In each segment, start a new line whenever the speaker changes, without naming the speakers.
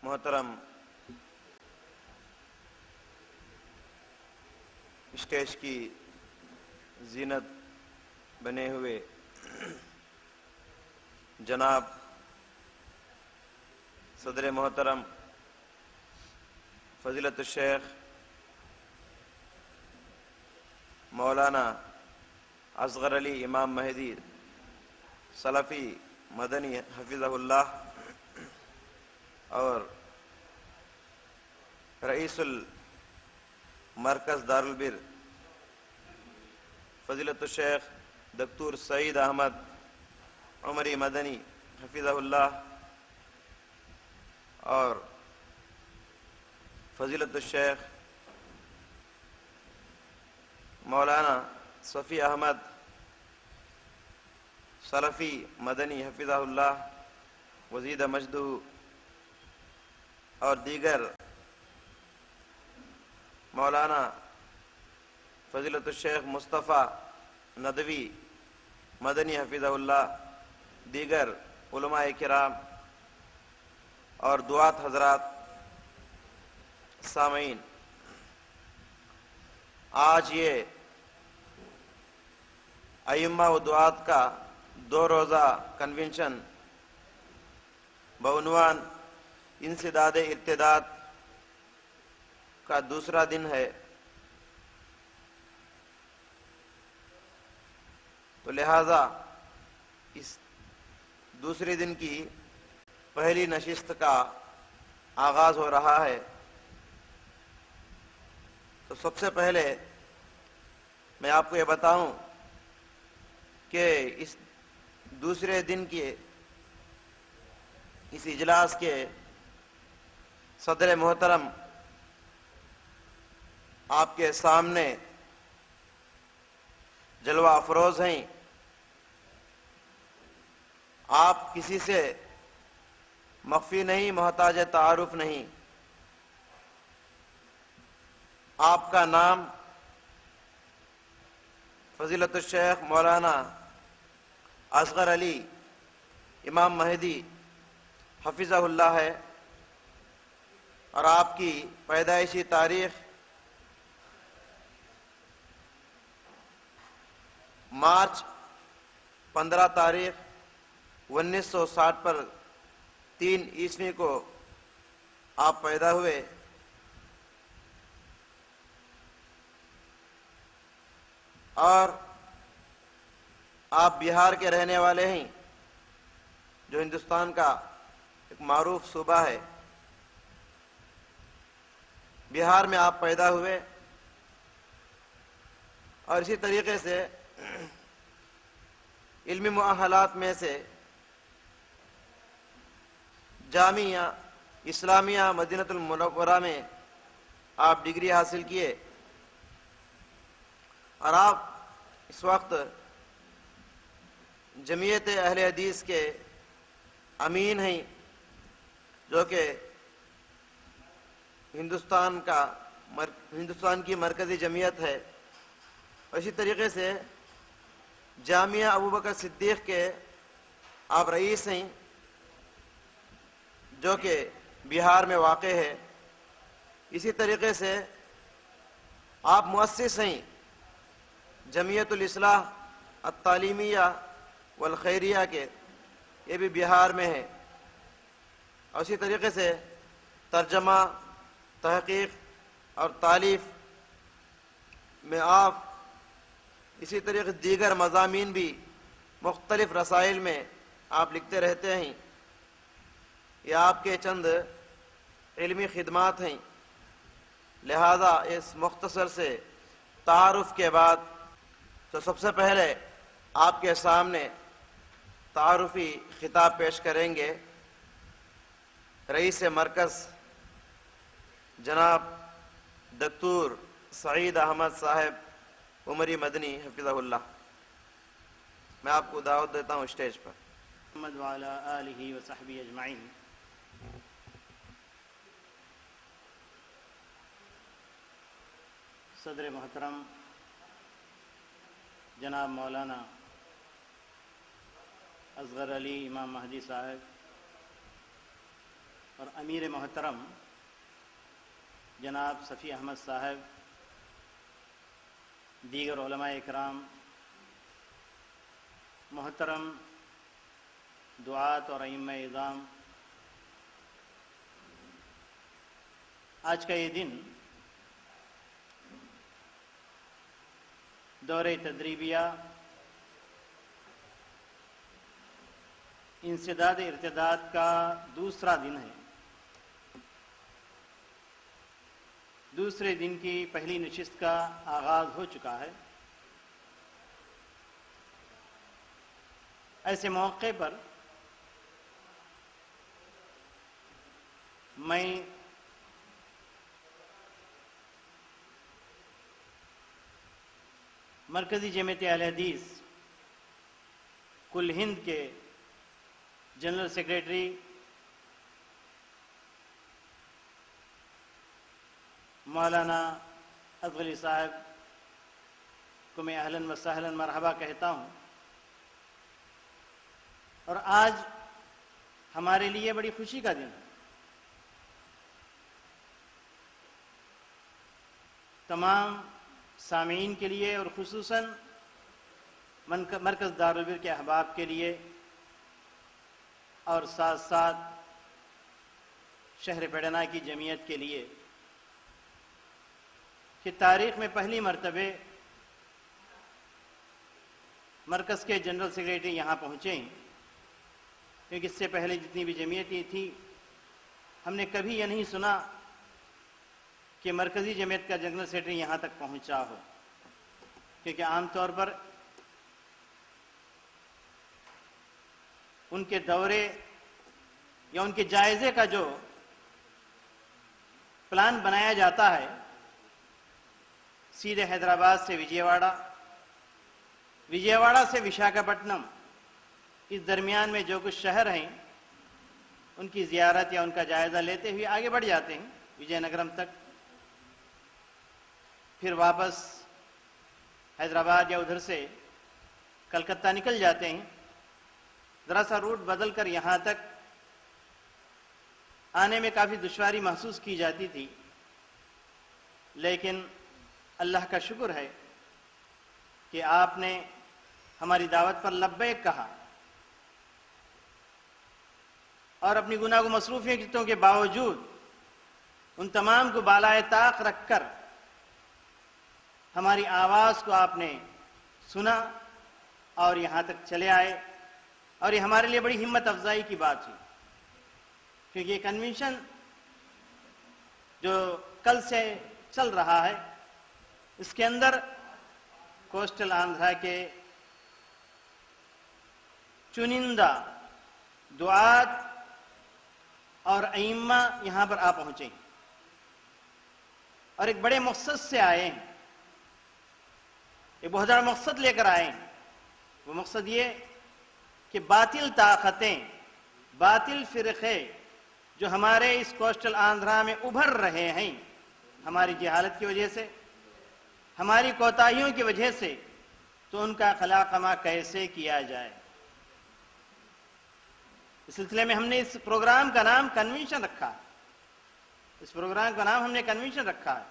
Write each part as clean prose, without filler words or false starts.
محترم اسٹیج کی زینت بنے ہوئے جناب صدر محترم فضیلت الشیخ مولانا اصغر علی امام مہدی سلفی مدنی حفظہ اللہ اور رئیس المرکز دارالبر فضیلت الشیخ دکتور سعید احمد عمری مدنی حفظہ اللہ اور فضیلت الشیخ مولانا صفی احمد سلفی مدنی حفظہ اللہ وزید مجدہ اور دیگر مولانا فضیلت الشیخ مصطفیٰ ندوی مدنی حفظہ اللہ، دیگر علماء کرام اور دعات حضرات، سامعین، آج یہ ائمہ و دعات کا 2 روزہ کنونشن بعنوان انسداد ارتداد کا دوسرا دن ہے، تو لہذا اس دوسرے دن کی پہلی نشست کا آغاز ہو رہا ہے۔ تو سب سے پہلے میں آپ کو یہ بتاؤں کہ اس دوسرے دن کے اس اجلاس کے صدر محترم آپ کے سامنے جلوہ افروز ہیں، آپ کسی سے مخفی نہیں، محتاج تعارف نہیں، آپ کا نام فضیلت الشیخ مولانا اصغر علی امام مہدی حفظہ اللہ ہے، اور آپ کی پیدائشی تاریخ مارچ 15 تاریخ 1960 پر 3 عیسوی کو آپ پیدا ہوئے، اور آپ بہار کے رہنے والے ہیں، جو ہندوستان کا ایک معروف صوبہ ہے۔ بہار میں آپ پیدا ہوئے، اور اسی طریقے سے علمی مؤہلات میں سے جامعہ اسلامیہ مدینہ المنورہ میں آپ ڈگری حاصل کیے، اور آپ اس وقت جمعیت اہل حدیث کے امین ہیں، جو کہ ہندوستان کی مرکزی جمعیت ہے، اور اسی طریقے سے جامعہ ابوبکر صدیق کے آپ رئیس ہیں، جو کہ بہار میں واقع ہے۔ اسی طریقے سے آپ مؤسس ہیں جمعیت الاصلاح التعلیمیہ والخیریہ کے، یہ بھی بہار میں ہے، اور اسی طریقے سے ترجمہ، تحقیق اور تالیف میں آپ اسی طریقے دیگر مضامین بھی مختلف رسائل میں آپ لکھتے رہتے ہیں۔ یہ آپ کے چند علمی خدمات ہیں، لہذا اس مختصر سے تعارف کے بعد تو سب سے پہلے آپ کے سامنے تعارفی خطاب پیش کریں گے رئیس مرکز جناب دکتور سعید احمد صاحب عمری مدنی حفظہ اللہ۔ میں آپ کو دعوت دیتا ہوں اسٹیج پر۔
محمد وعلی آلہ وصحبہ اجمعین۔ صدر محترم جناب مولانا اصغر علی امام مہدی صاحب، اور امیر محترم جناب صفی احمد صاحب، دیگر علماء اکرام، محترم دعات اور ائمہ اعظام، آج کا یہ دن دورہ تدریبیہ انسداد ارتداد کا دوسرا دن ہے۔ دوسرے دن کی پہلی نشست کا آغاز ہو چکا ہے۔ ایسے موقع پر میں مرکزی جمعیت اہل حدیث کل ہند کے جنرل سیکریٹری مولانا اطہر علی صاحب کو میں اہلاً و سہلاً مرحبا کہتا ہوں، اور آج ہمارے لیے بڑی خوشی کا دن ہے۔ تمام سامعین کے لیے اور خصوصاً مرکز دارالبر کے احباب کے لیے اور ساتھ ساتھ شہر پیڈنا کی جمعیت کے لیے کہ تاریخ میں پہلی مرتبہ مرکز کے جنرل سیکریٹری یہاں پہنچے ہیں، کیونکہ اس سے پہلے جتنی بھی جمعیتیں تھیں ہم نے کبھی یہ نہیں سنا کہ مرکزی جمعیت کا جنرل سیکریٹری یہاں تک پہنچا ہو، کیونکہ عام طور پر ان کے دورے یا ان کے جائزے کا جو پلان بنایا جاتا ہے سیدھے حیدرآباد سے وجے واڑہ سے وشاکھاپٹنم، اس درمیان میں جو کچھ شہر ہیں ان کی زیارت یا ان کا جائزہ لیتے ہوئے آگے بڑھ جاتے ہیں وجے نگرم تک، پھر واپس حیدرآباد یا ادھر سے کلکتہ نکل جاتے ہیں۔ ذرا سا روٹ بدل کر یہاں تک آنے میں کافی دشواری محسوس کی جاتی تھی، لیکن اللہ کا شکر ہے کہ آپ نے ہماری دعوت پر لبیک کہا اور اپنی گناہ و مصروفیتوں کے باوجود ان تمام کو بالائے طاق رکھ کر ہماری آواز کو آپ نے سنا اور یہاں تک چلے آئے، اور یہ ہمارے لیے بڑی ہمت افزائی کی بات تھی، کیونکہ یہ کنونشن جو کل سے چل رہا ہے اس کے اندر کوسٹل آندھرا کے چنندہ دعات اور ائمہ یہاں پر آ پہنچے ہیں اور ایک بڑے مقصد سے آئے ہیں، ایک بہت بڑا مقصد لے کر آئے ہیں۔ وہ مقصد یہ کہ باطل طاقتیں، باطل فرقے جو ہمارے اس کوسٹل آندھرا میں ابھر رہے ہیں ہماری جہالت کی وجہ سے، ہماری کوتاہیوں کی وجہ سے، تو ان کا خلاقمہ کیسے کیا جائے۔ اس سلسلے میں ہم نے اس پروگرام کا نام کنونشن رکھا ہے۔ اس پروگرام کا نام ہم نے کنونشن رکھا ہے۔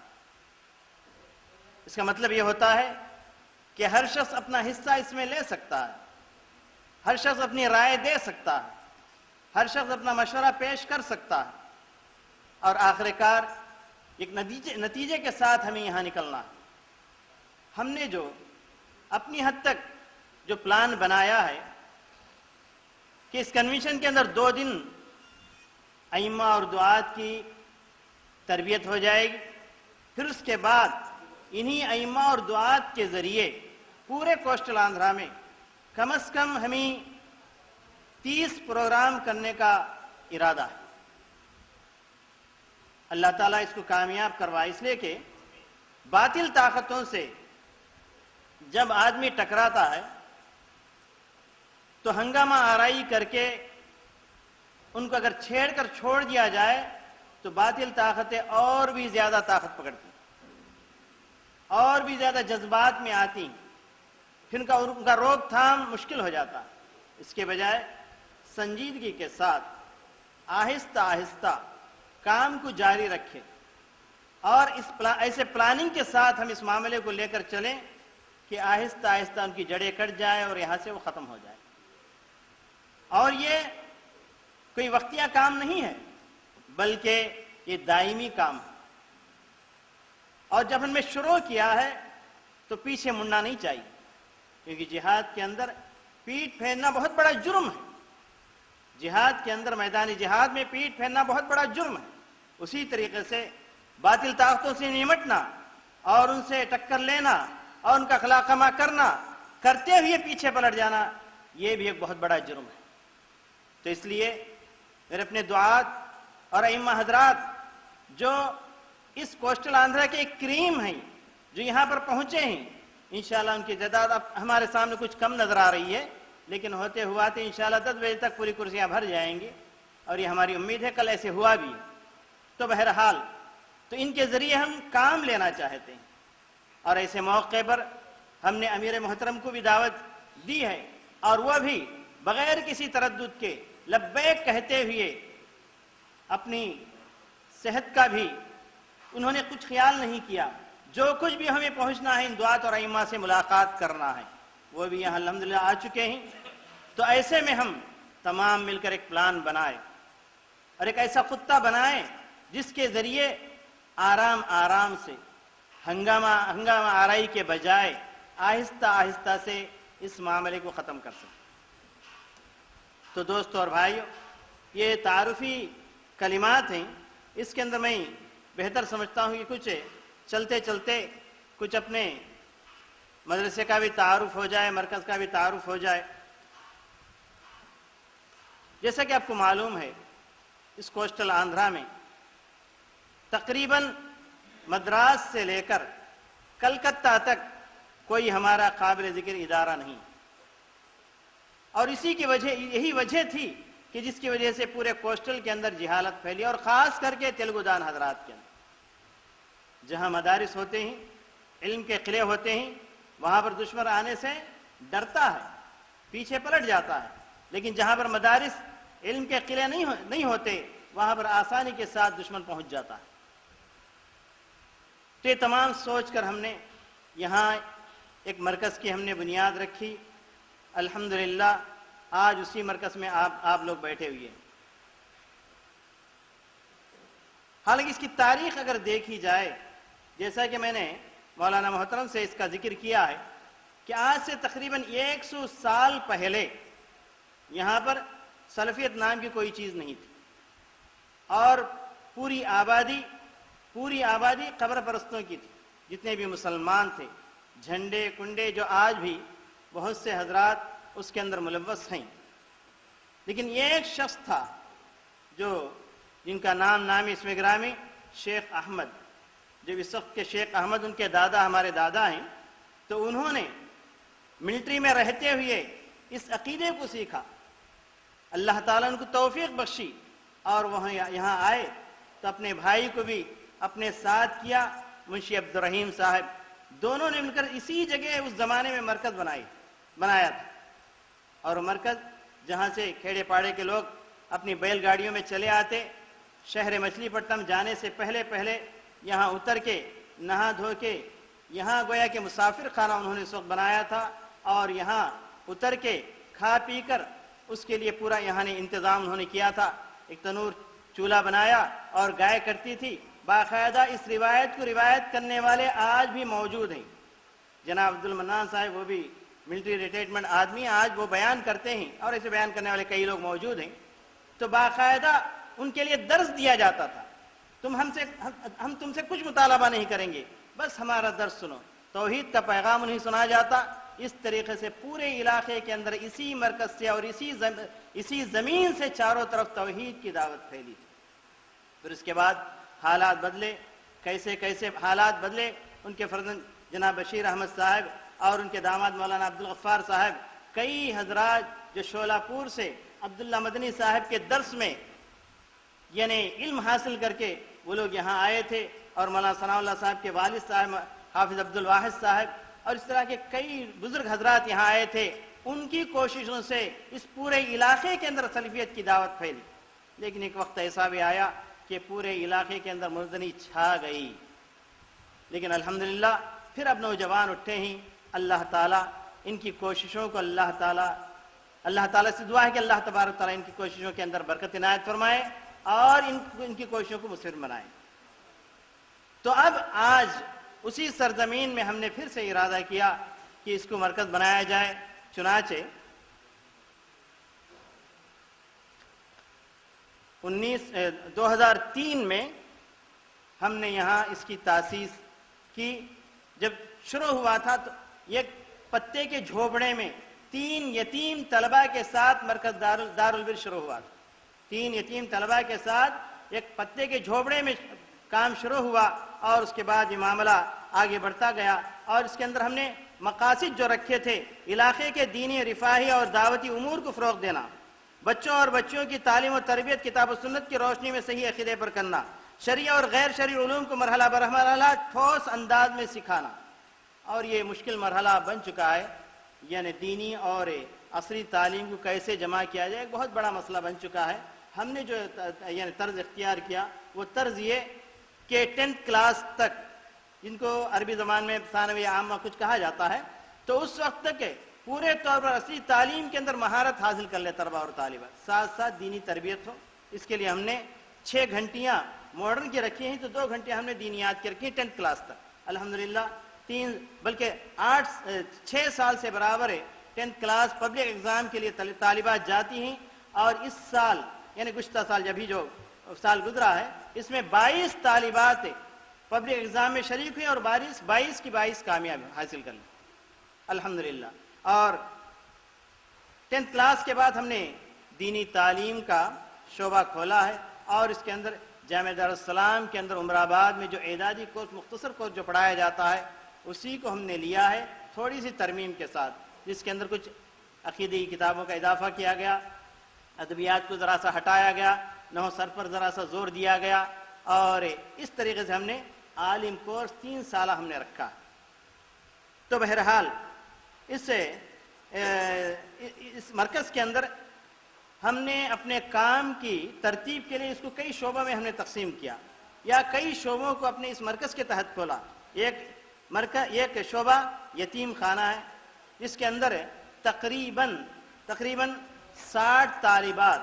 اس کا مطلب یہ ہوتا ہے کہ ہر شخص اپنا حصہ اس میں لے سکتا ہے، ہر شخص اپنی رائے دے سکتا ہے، ہر شخص اپنا مشورہ پیش کر سکتا ہے، اور آخر کار ایک نتیجے کے ساتھ ہمیں یہاں نکلنا ہے۔ ہم نے جو اپنی حد تک جو پلان بنایا ہے کہ اس کنونشن کے اندر 2 دن ائمہ اور دعات کی تربیت ہو جائے گی، پھر اس کے بعد انہی ائمہ اور دعات کے ذریعے پورے کوسٹل آندھرا میں کم از کم ہمیں 30 پروگرام کرنے کا ارادہ ہے۔ اللہ تعالیٰ اس کو کامیاب کروائے، اس لیے کہ باطل طاقتوں سے جب آدمی ٹکراتا ہے تو ہنگامہ آرائی کر کے ان کو اگر چھیڑ کر چھوڑ دیا جائے تو باطل طاقتیں اور بھی زیادہ طاقت پکڑتی، اور بھی زیادہ جذبات میں آتی، پھر ان کا روک تھام مشکل ہو جاتا۔ اس کے بجائے سنجیدگی کے ساتھ آہستہ آہستہ کام کو جاری رکھیں اور ایسے پلاننگ کے ساتھ ہم اس معاملے کو لے کر چلیں کہ آہستہ آہستہ ان کی جڑیں کٹ جائیں اور یہاں سے وہ ختم ہو جائے. اور یہ کوئی وقتیہ کام نہیں ہے بلکہ یہ دائمی کام ہے. اور جب ہم نے شروع کیا ہے تو پیچھے مڑنا نہیں چاہیے، کیونکہ جہاد کے اندر پیٹھ پھیرنا بہت بڑا جرم ہے. جہاد کے اندر، میدانی جہاد میں پیٹھ پھیرنا بہت بڑا جرم ہے. اسی طریقے سے باطل طاقتوں سے نمٹنا اور ان سے ٹکر لینا اور ان کا خلاقمہ کرنا، کرتے ہوئے پیچھے پلٹ جانا، یہ بھی ایک بہت بڑا جرم ہے. تو اس لیے میرے اپنے دعات اور ائمہ حضرات جو اس کوسٹل آندھرا کے ایک کریم ہیں، جو یہاں پر پہنچے ہیں، انشاءاللہ ان کی تعداد اب ہمارے سامنے کچھ کم نظر آ رہی ہے، لیکن ہوتے ہوا تو انشاءاللہ 10 بجے تک پوری کرسیاں بھر جائیں گی، اور یہ ہماری امید ہے کل ایسے ہوا بھی. تو بہرحال تو ان کے ذریعے ہم کام لینا چاہتے ہیں، اور ایسے موقع پر ہم نے امیر محترم کو بھی دعوت دی ہے، اور وہ بھی بغیر کسی تردد کے لبیک کہتے ہوئے اپنی صحت کا بھی انہوں نے کچھ خیال نہیں کیا. جو کچھ بھی ہمیں پہنچنا ہے ان دعات اور ائمہ سے ملاقات کرنا ہے، وہ بھی یہاں الحمدللہ آ چکے ہیں. تو ایسے میں ہم تمام مل کر ایک پلان بنائے اور ایک ایسا خطہ بنائیں جس کے ذریعے آرام آرام سے ہنگامہ آرائی کے بجائے آہستہ آہستہ سے اس معاملے کو ختم کر سکیں. تو دوستو اور بھائیو، یہ تعارفی کلمات ہیں. اس کے اندر میں بہتر سمجھتا ہوں کہ کچھ چلتے چلتے کچھ اپنے مدرسے کا بھی تعارف ہو جائے، مرکز کا بھی تعارف ہو جائے. جیسا کہ آپ کو معلوم ہے، اس کوسٹل آندھرا میں تقریباً مدراس سے لے کر کلکتہ تک کوئی ہمارا قابل ذکر ادارہ نہیں، اور اسی کی وجہ یہی وجہ تھی کہ جس کی وجہ سے پورے کوسٹل کے اندر جہالت پھیلی، اور خاص کر کے تیلگو دان حضرات کے اندر. جہاں مدارس ہوتے ہیں، علم کے قلعے ہوتے ہیں، وہاں پر دشمن آنے سے ڈرتا ہے، پیچھے پلٹ جاتا ہے. لیکن جہاں پر مدارس علم کے قلعے نہیں ہوتے، وہاں پر آسانی کے ساتھ دشمن پہنچ جاتا ہے. تو یہ تمام سوچ کر ہم نے یہاں ایک مرکز کی ہم نے بنیاد رکھی. الحمدللہ آج اسی مرکز میں آپ لوگ بیٹھے ہوئے ہیں. حالانکہ اس کی تاریخ اگر دیکھی جائے، جیسا کہ میں نے مولانا محترم سے اس کا ذکر کیا ہے کہ آج سے تقریباً 100 سال پہلے یہاں پر سلفیت نام کی کوئی چیز نہیں تھی، اور پوری آبادی قبر پرستوں کی تھی. جتنے بھی مسلمان تھے، جھنڈے کنڈے جو آج بھی بہت سے حضرات اس کے اندر ملوث ہیں. لیکن یہ ایک شخص تھا جن کا نام اسم گرامی شیخ احمد، جب اس وقت کے شیخ احمد ان کے دادا ہمارے دادا ہیں، تو انہوں نے ملٹری میں رہتے ہوئے اس عقیدے کو سیکھا. اللہ تعالیٰ ان کو توفیق بخشی، اور وہ یہاں آئے تو اپنے بھائی کو بھی اپنے ساتھ کیا. منشی عبد الرحیم صاحب دونوں نے مل کر اسی جگہ اس زمانے میں مرکز بنایا تھا. اور مرکز جہاں سے کھیڑے پاڑے کے لوگ اپنی بیل گاڑیوں میں چلے آتے، شہر مچھلی پٹنم جانے سے پہلے یہاں اتر کے نہا دھو کے یہاں گویا کہ مسافر خانہ انہوں نے اس وقت بنایا تھا، اور یہاں اتر کے کھا پی کر اس کے لیے پورا یہاں نے انتظام انہوں نے کیا تھا. ایک تنور چولہا بنایا اور گائے کرتی تھی. باقاعدہ اس روایت کو روایت کرنے والے آج بھی موجود ہیں. جناب عبد المنان صاحب، وہ بھی ملٹری ریٹائرمنٹ آدمی، آج وہ بیان کرتے ہیں، اور ایسے بیان کرنے والے کئی لوگ موجود ہیں. تو باقاعدہ ان کے لیے درس دیا جاتا تھا. ہم تم سے کچھ مطالبہ نہیں کریں گے، بس ہمارا درس سنو. توحید کا پیغام انہیں سنا جاتا. اس طریقے سے پورے علاقے کے اندر اسی مرکز سے اور اسی زمین سے چاروں طرف توحید کی دعوت پھیلی. پھر اس کے بعد حالات بدلے، کیسے حالات بدلے. ان کے فرزند جناب بشیر احمد صاحب اور ان کے داماد مولانا عبدالغفار صاحب، کئی حضرات جو شولہ پور سے عبداللہ مدنی صاحب کے درس میں یعنی علم حاصل کر کے وہ لوگ یہاں آئے تھے، اور مولانا ثناء اللہ صاحب کے والد صاحب حافظ عبد الواحد صاحب، اور اس طرح کے کئی بزرگ حضرات یہاں آئے تھے. ان کی کوششوں سے اس پورے علاقے کے اندر سلفیت کی دعوت پھیلی. لیکن ایک وقت ایسا بھی آیا کہ پورے علاقے کے اندر مردنی چھا گئی، لیکن الحمدللہ پھر اب نوجوان اٹھے ہیں۔ اللہ تعالیٰ ان کی کوششوں کو اللہ تعالیٰ سے دعا ہے کہ اللہ تبارک تعالیٰ ان کی کوششوں کے اندر برکت عنایت فرمائے اور ان کی کوششوں کو مثمر بنائے۔ تو اب آج اسی سرزمین میں ہم نے پھر سے ارادہ کیا کہ اس کو مرکز بنایا جائے۔ چنانچہ 2003 میں ہم نے یہاں اس کی تاسیس کی۔ جب شروع ہوا تھا تو ایک پتے کے جھوپڑے میں 3 یتیم طلبہ کے ساتھ مرکز دارالبر شروع ہوا تھا۔ 3 یتیم طلبہ کے ساتھ ایک پتے کے جھوپڑے میں کام شروع ہوا، اور اس کے بعد یہ معاملہ آگے بڑھتا گیا، اور اس کے اندر ہم نے مقاصد جو رکھے تھے، علاقے کے دینی، رفاہی اور دعوتی امور کو فروغ دینا، بچوں اور بچیوں کی تعلیم و تربیت کتاب و سنت کی روشنی میں صحیح عقیدے پر کرنا، شرعی اور غیر شرعی علوم کو مرحلہ برمرحلہ ٹھوس انداز میں سکھانا۔ اور یہ مشکل مرحلہ بن چکا ہے، یعنی دینی اور عصری تعلیم کو کیسے جمع کیا جائے، ایک بہت بڑا مسئلہ بن چکا ہے۔ ہم نے جو یعنی طرز اختیار کیا وہ طرز یہ کہ 10th کلاس تک، جن کو عربی زبان میں ثانوی عامہ کچھ کہا جاتا ہے، تو اس وقت تک پورے طور پر عصری تعلیم کے اندر مہارت حاصل کر لے طلبہ اور طالبات، ساتھ ساتھ دینی تربیت ہو۔ اس کے لیے ہم نے 6 گھنٹیاں ماڈرن کی رکھی ہیں، تو 2 گھنٹے ہم نے دینیات کی رکھی ہیں 10th کلاس تک۔ الحمدللہ 6 سال سے برابر ہے 10th کلاس پبلک ایگزام کے لیے طالبات جاتی ہیں، اور اس سال یعنی گزشتہ سال جب ہی جو سال گزرا ہے، اس میں 22 طالبات پبلک ایگزام میں شریک ہوئی اور 22 کی 22 کامیابی حاصل کر لی الحمدللہ۔ اور 10th کلاس کے بعد ہم نے دینی تعلیم کا شعبہ کھولا ہے، اور اس کے اندر جامعہ دارالسلام کے اندر عمر آباد میں جو اعدادی کورس، مختصر کورس جو پڑھایا جاتا ہے، اسی کو ہم نے لیا ہے تھوڑی سی ترمیم کے ساتھ، جس کے اندر کچھ عقیدی کتابوں کا اضافہ کیا گیا، ادبیات کو ذرا سا ہٹایا گیا، نحو صرف پر ذرا سا زور دیا گیا، اور اس طریقے سے ہم نے عالم کورس 3 سالہ ہم نے رکھا۔ تو بہرحال اس مرکز کے اندر ہم نے اپنے کام کی ترتیب کے لیے اس کو کئی شعبوں میں ہم نے تقسیم کیا، یا کئی شعبوں کو اپنے اس مرکز کے تحت کھولا۔ ایک شعبہ یتیم خانہ ہے، جس کے اندر تقریباً 60 طالبات،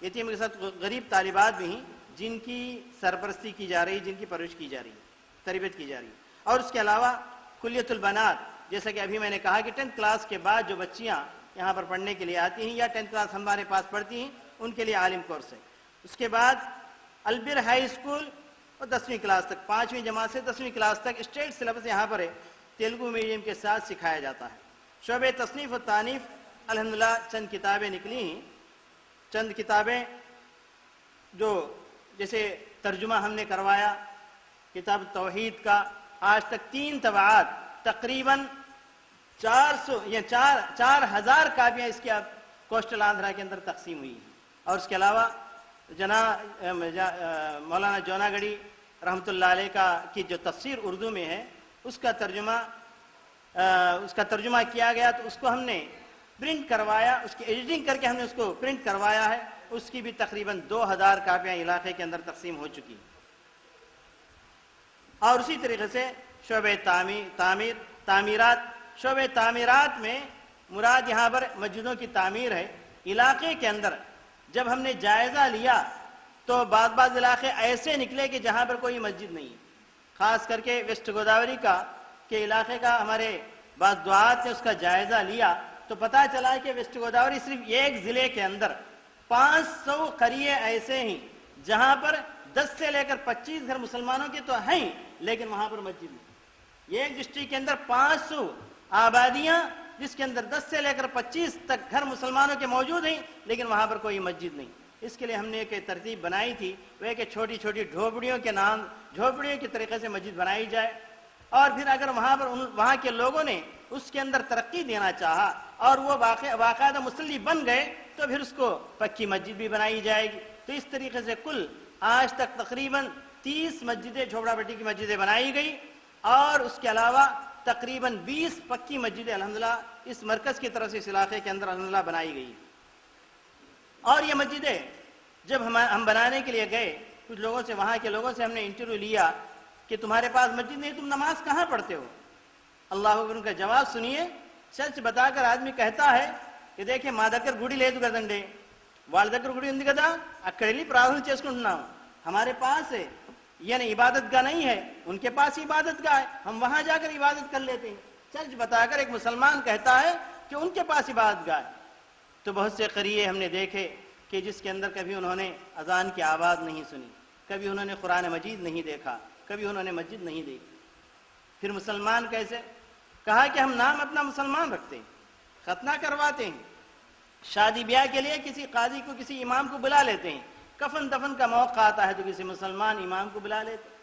یتیم کے ساتھ غریب طالبات بھی ہیں، جن کی سرپرستی کی جا رہی، جن کی پرورش کی جا رہی، تربیت کی جا رہی۔ اور اس کے علاوہ کلیت البنات، جیسا کہ ابھی میں نے کہا کہ 10th کلاس کے بعد جو بچیاں یہاں پر پڑھنے کے لیے آتی ہیں یا 10th کلاس ہمارے پاس پڑھتی ہیں، ان کے لیے عالم کورس ہے۔ اس کے بعد البر ہائی اسکول اور 10ویں کلاس تک، 5ویں جماعت سے 10ویں کلاس تک اسٹیٹ سلیبس یہاں پر ہے، تیلگو میڈیم کے ساتھ سکھایا جاتا ہے۔ شعبہ تصنیف و تانیف الحمدللہ چند کتابیں نکلی ہیں، چند کتابیں جو جیسے ترجمہ ہم نے کروایا کتاب توحید کا، آج تک 3 طبعات، تقریباً 400 یا 4000 کاپیاں اس کی کوسٹل آندھرا کے اندر تقسیم ہوئی ہیں۔ اور اس کے علاوہ مولانا جوناگڑی رحمۃ اللہ علیہ کی جو تفسیر اردو میں ہے، اس کا ترجمہ کیا گیا، تو اس کو ہم نے پرنٹ کروایا، اس کی ایڈیٹنگ کر کے ہم نے اس کو پرنٹ کروایا ہے، اس کی بھی تقریباً 2000 کاپیاں علاقے کے اندر تقسیم ہو چکی۔ اور اسی طریقے سے شعبہ تعمیرات، شعبہ تعمیرات میں مراد یہاں پر مسجدوں کی تعمیر ہے۔ علاقے کے اندر جب ہم نے جائزہ لیا تو بعض علاقے ایسے نکلے کہ جہاں پر کوئی مسجد نہیں ہے، خاص کر کے ویسٹ گوداوری کے علاقے کا ہمارے بعض دعات نے اس کا جائزہ لیا تو پتہ چلا کہ ویسٹ گوداوری صرف ایک ضلع کے اندر 500 قریے ایسے ہیں جہاں پر 10 سے لے کر 25 گھر مسلمانوں کے تو ہیں، لیکن وہاں پر مسجد نہیں۔ ایک ڈسٹرکٹ کے اندر 500 آبادیاں جس کے اندر 10 سے لے کر 25 تک گھر مسلمانوں کے موجود ہیں، لیکن وہاں پر کوئی مسجد نہیں۔ اس کے لیے ہم نے ایک ترتیب بنائی تھی، وہ کہ چھوٹی چھوٹی جھوپڑیوں کے طریقے سے مسجد بنائی جائے، اور پھر اگر وہاں کے لوگوں نے اس کے اندر ترقی دینا چاہا اور وہ باقاعدہ مصلی بن گئے تو پھر اس کو پکی مسجد بھی بنائی جائے گی۔ تو اس طریقے سے کل آج تک تقریباً 30 مسجدیں جھوپڑا پٹی کی مسجدیں بنائی گئی، اور اس کے علاوہ تقریباً 20 پکی مسجدیں الحمدللہ اس مرکز کی طرف سے اس علاقے کے اندر الحمدللہ بنائی گئی۔ اور یہ مسجدیں جب ہم بنانے کے لیے گئے کچھ لوگوں سے، وہاں کے لوگوں سے ہم نے انٹرویو لیا کہ تمہارے پاس مسجد نہیں، تم نماز کہاں پڑھتے ہو؟ اللہ اکبر، ان کا جواب سنیے. سچ بتا کر آدمی کہتا ہے کہ دیکھیں మా దగ్గర గుడి లేదు కదండి, వాళ్ళ దగ్గర గుడి ఉంది కదా, అక్కడ వెళ్ళి ప్రార్థన చేసుకుంటున్నాం. ہمارے پاس ہے یعنی عبادت گاہ نہیں ہے، ان کے پاس عبادت گاہ ہے، ہم وہاں جا کر عبادت کر لیتے ہیں. سچ بتا کر ایک مسلمان کہتا ہے کہ ان کے پاس عبادت گاہ ہے. تو بہت سے قریے ہم نے دیکھے کہ جس کے اندر کبھی انہوں نے اذان کی آواز نہیں سنی، کبھی انہوں نے قرآن مجید نہیں دیکھا، کبھی انہوں نے مسجد نہیں دیکھی. پھر مسلمان کیسے؟ کہا کہ ہم نام اپنا مسلمان رکھتے ہیں، ختنہ کرواتے ہیں، شادی بیاہ کے لیے کسی قاضی کو، کسی امام کو بلا لیتے ہیں، کفن دفن کا موقع آتا ہے تو کسی مسلمان امام کو بلا لیتے ہیں.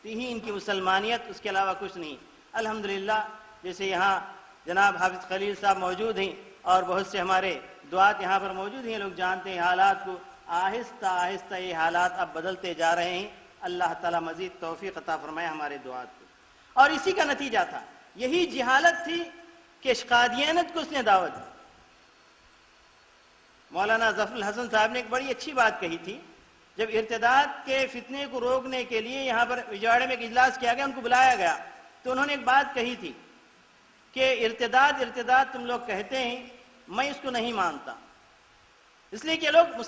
تو یہی ان کی مسلمانیت، اس کے علاوہ کچھ نہیں. الحمدللہ جیسے یہاں جناب حافظ خلیل صاحب موجود ہیں اور بہت سے ہمارے دعات یہاں پر موجود ہیں، لوگ جانتے ہیں حالات کو. آہستہ آہستہ یہ حالات اب بدلتے جا رہے ہیں. اللہ تعالیٰ مزید توفیق عطا فرمائے ہمارے دعات کو. اور اسی کا نتیجہ تھا، یہی جہالت تھی کہ قادیانیت کو اس نے دعوت دی. مولانا ظفر الحسن صاحب نے ایک بڑی اچھی بات کہی تھی. جب ارتداد کے فتنے کو روکنے کے لیے یہاں پر وجواڑے میں ایک اجلاس کیا گیا، ان کو بلایا گیا، تو انہوں نے ایک بات کہی تھی کہ ارتداد تم لوگ کہتے ہیں، میں اس کو نہیں مانتا، اس لیے کہ لوگ